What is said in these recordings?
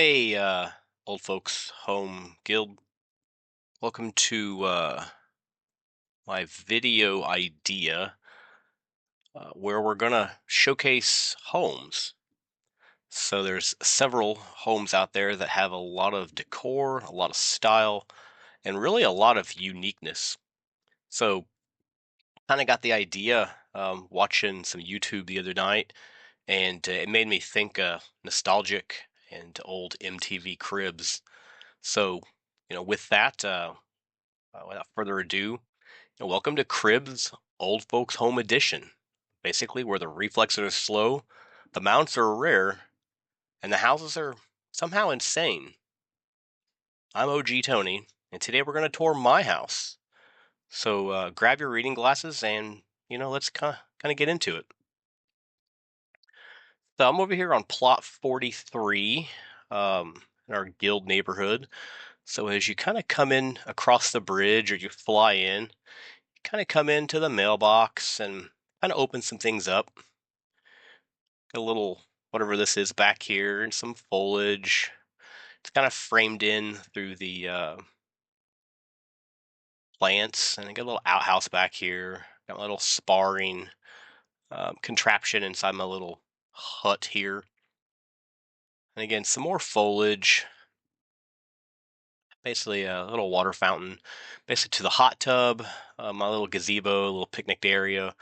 Hey, old folks home guild. Welcome to my video idea where we're gonna showcase homes. So there's several homes out there that have a lot of decor, a lot of style, and really a lot of uniqueness. So kind of got the idea watching some YouTube the other night, and it made me think nostalgic and old MTV Cribs. So, with that. Without further ado, welcome to Cribs Old Folks Home Edition. Basically, where the reflexes are slow, the mounts are rare, and the houses are somehow insane. I'm OG Tony, and today we're going to tour my house. So grab your reading glasses and, let's kind of get into it. So I'm over here on plot 43 in our guild neighborhood. So as you kind of come in across the bridge or you fly in, kind of come into the mailbox and kind of open some things up. A little whatever this is back here and some foliage. It's kind of framed in through the plants, and I got a little outhouse back here. Got a little sparring contraption inside my little hut here. And again, some more foliage. Basically, a little water fountain, basically to the hot tub, my little gazebo, a little picnic area,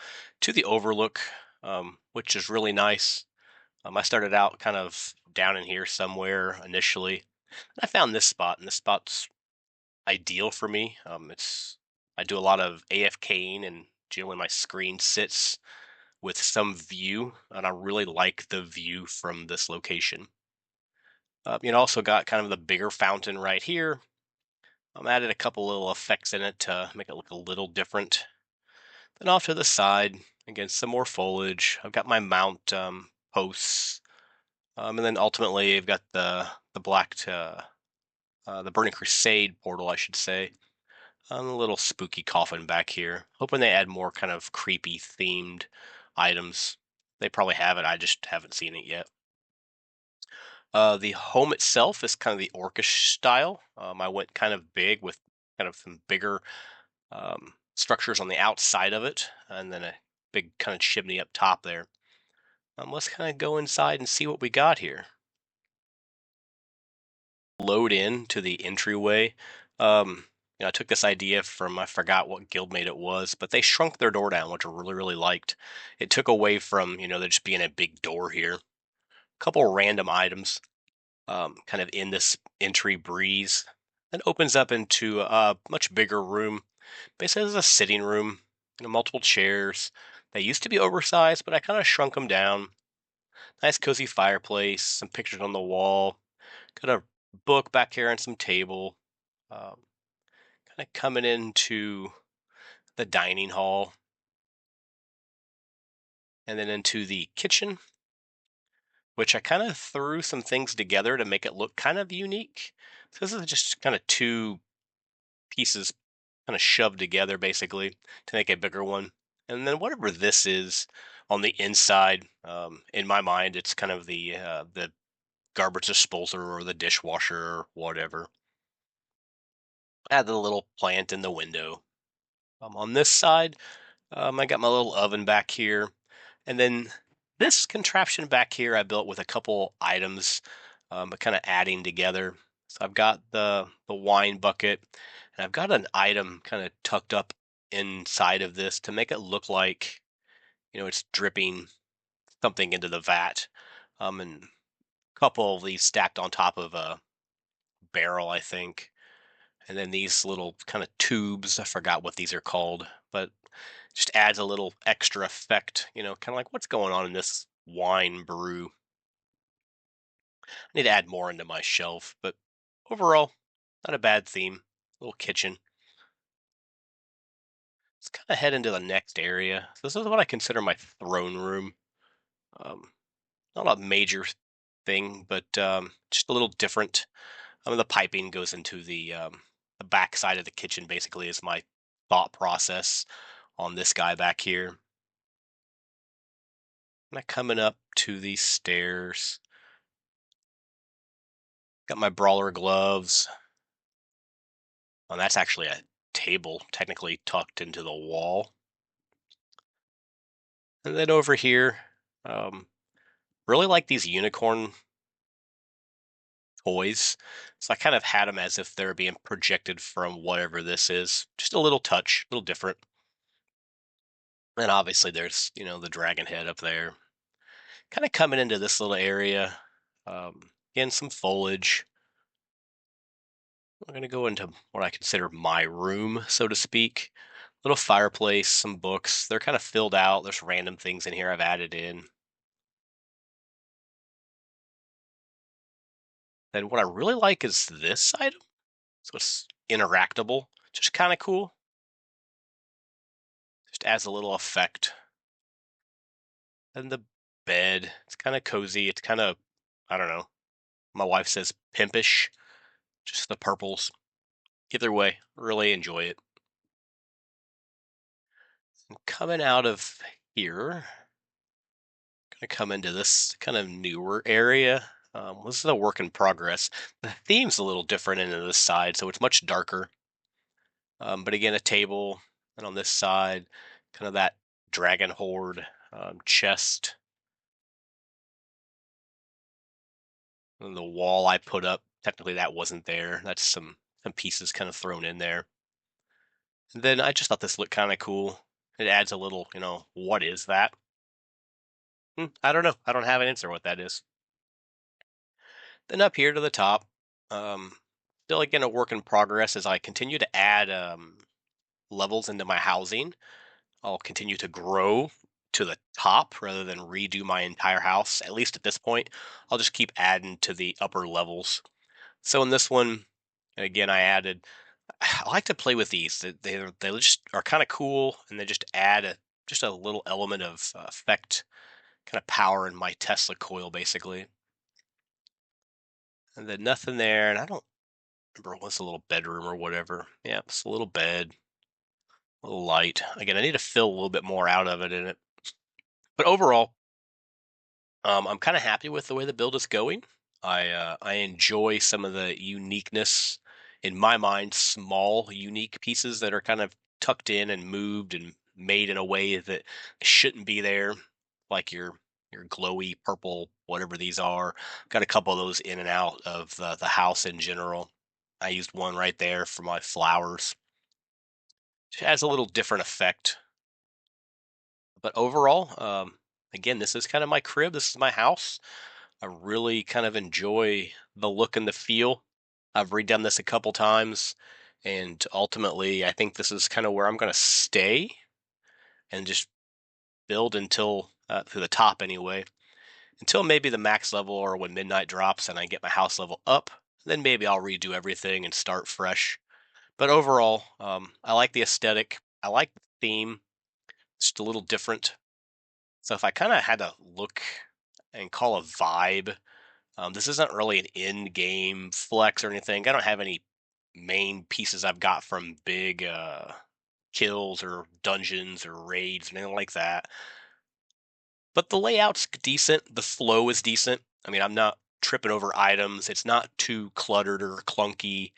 to the overlook, which is really nice. I started out kind of down in here somewhere initially. I found this spot, and this spot's ideal for me. I do a lot of AFKing, and generally my screen sits with some view, and I really like the view from this location. Also got kind of the bigger fountain right here. Added a couple little effects in it to make it look a little different. Then off to the side, again, some more foliage. I've got my mount posts. And then ultimately, I've got the black the Burning Crusade portal, I should say. A little spooky coffin back here. Hoping they add more kind of creepy themed items. They probably have it. I just haven't seen it yet. The home itself is kind of the orcish style. I went kind of big with kind of some bigger structures on the outside of it, and then a big kind of chimney up top there. Let's kind of go inside and see what we got here. Load in to the entryway. I took this idea from, I forgot what guildmate it was, but they shrunk their door down, which I really, really liked. It took away from, there just being a big door here. A couple random items, kind of in this entry breeze. Then opens up into a much bigger room. Basically, it's a sitting room, multiple chairs. They used to be oversized, but I kind of shrunk them down. Nice cozy fireplace, some pictures on the wall. Got a book back here and some table. Um, Kind of coming into the dining hall and then into the kitchen, which I kind of threw some things together to make it look kind of unique. So this is just kind of two pieces kind of shoved together basically to make a bigger one. And then whatever this is on the inside, in my mind, it's kind of the garbage disposer or the dishwasher or whatever. Add the little plant in the window. On this side, I got my little oven back here. And then this contraption back here I built with a couple items, but kind of adding together. So I've got the wine bucket, and I've got an item kind of tucked up inside of this to make it look like, it's dripping something into the vat. And a couple of these stacked on top of a barrel, I think. And then these little kind of tubes, I forgot what these are called, but just adds a little extra effect, kind of like what's going on in this wine brew. I need to add more into my shelf, but overall, not a bad theme. Little kitchen. Let's kind of head into the next area. So this is what I consider my throne room. Um, Not a major thing, but just a little different. The piping goes into the back side of the kitchen, basically, is my thought process on this guy back here. Kind of coming up to these stairs. Got my brawler gloves. That's actually a table, technically tucked into the wall. And then over here, um, really like these unicorn toys. So I kind of had them as if they're being projected from whatever this is. Just a little touch, a little different. And obviously there's, the dragon head up there. Kind of coming into this little area. Again, some foliage. We're going to go into what I consider my room, so to speak. Little fireplace, some books. They're kind of filled out. There's random things in here I've added in. Then what I really like is this item. So it's interactable. Just kind of cool. Just adds a little effect. And the bed. It's kind of cozy. It's kind of, I don't know. My wife says pimpish. Just the purples. Either way, really enjoy it. And coming out of here, gonna come into this kind of newer area. This is a work in progress. The theme's a little different into this side, so it's much darker. But again, a table, and on this side, kind of that dragon horde chest. And the wall I put up, technically that wasn't there. That's some pieces kind of thrown in there. And then I just thought this looked kind of cool. It adds a little, what is that? I don't know. I don't have an answer what that is. Then up here to the top, still again a work in progress as I continue to add levels into my housing. I'll continue to grow to the top rather than redo my entire house. At least at this point, I'll just keep adding to the upper levels. So in this one, again, I added. I like to play with these. They just are kind of cool, and they just add just a little element of effect, kind of power in my Tesla coil, basically. And then nothing there, and I don't remember what's a little bedroom or whatever. Yeah, it's a little bed, a little light. Again, I need to fill a little bit more out of it in it. But overall, I'm kind of happy with the way the build is going. I enjoy some of the uniqueness in my mind, small unique pieces that are kind of tucked in and moved and made in a way that shouldn't be there, like your glowy purple whatever these are. Got a couple of those in and out of the house in general. I used one right there for my flowers. It has a little different effect, but overall, again, this is kind of my crib. This is my house. I really kind of enjoy the look and the feel. I've redone this a couple times, and ultimately, I think this is kind of where I'm going to stay and just build until to the top anyway, until maybe the max level or when midnight drops and I get my house level up. Then maybe I'll redo everything and start fresh. But overall, I like the aesthetic. I like the theme. It's just a little different. So if I kind of had to look and call a vibe, this isn't really an in-game flex or anything. I don't have any main pieces I've got from big kills or dungeons or raids, anything like that. But the layout's decent. The flow is decent. I mean, I'm not tripping over items. It's not too cluttered or clunky.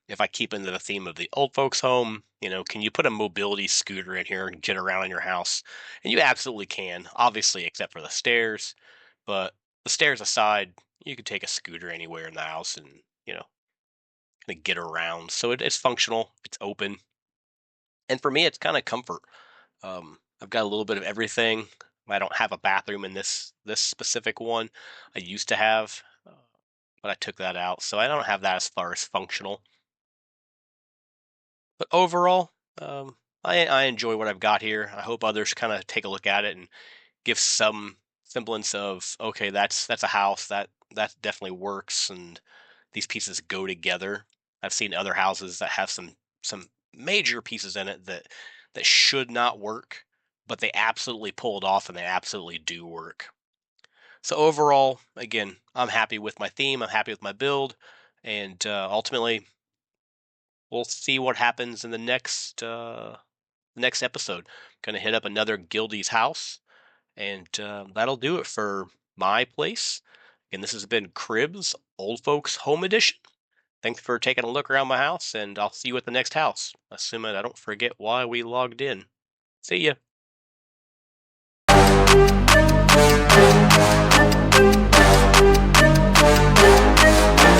If I keep into the theme of the old folks' home, can you put a mobility scooter in here and get around in your house? And you absolutely can, obviously, except for the stairs. But the stairs aside, you could take a scooter anywhere in the house and, kind of get around. So it's functional, it's open. And for me, it's kind of comfort. I've got a little bit of everything. I don't have a bathroom in this specific one. I used to have, but I took that out, so I don't have that as far as functional. But overall, I enjoy what I've got here. I hope others kind of take a look at it and give some semblance of okay, that's a house that definitely works, and these pieces go together. I've seen other houses that have some major pieces in it that should not work, but they absolutely pulled off and they absolutely do work. So overall, again, I'm happy with my theme. I'm happy with my build, and ultimately, we'll see what happens in the next episode. Gonna hit up another Guildie's house, and that'll do it for my place. And this has been Cribs Old Folks Home Edition. Thanks for taking a look around my house, and I'll see you at the next house, assuming I don't forget why we logged in. See ya.